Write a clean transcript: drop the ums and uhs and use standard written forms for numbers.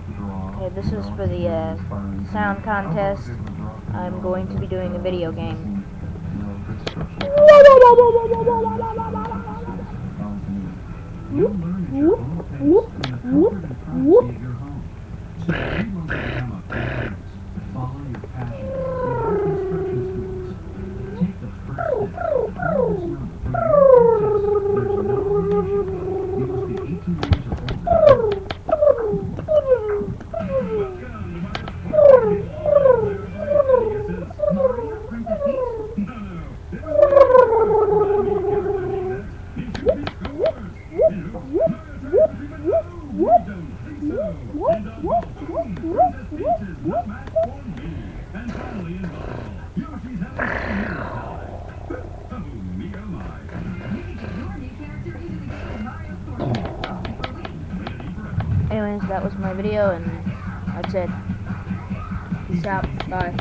Okay, this is for the sound contest. I'm going to be doing a video game. You'll learn at your own pace in the comfort and privacy of your home. So if you want to become a pianist, follow your passion, and go to construction schools. Take the first step. Call this number for your test. There's no obligation. You must be 18 years or older to do it. Mario Princess Peach? No, no, no. It was me. Let me calculate that. It should be scores. And oops, Mario tries to prove it. No, we don't think so. And on ball two, Princess Peach is no match for me. And finally in ball, Yoshi's having some mirror time. Oh, me oh my. You can get your new character into the game Mario Story Mode for weeks. Anyways, that was my video, and that's it. Peace out. Bye.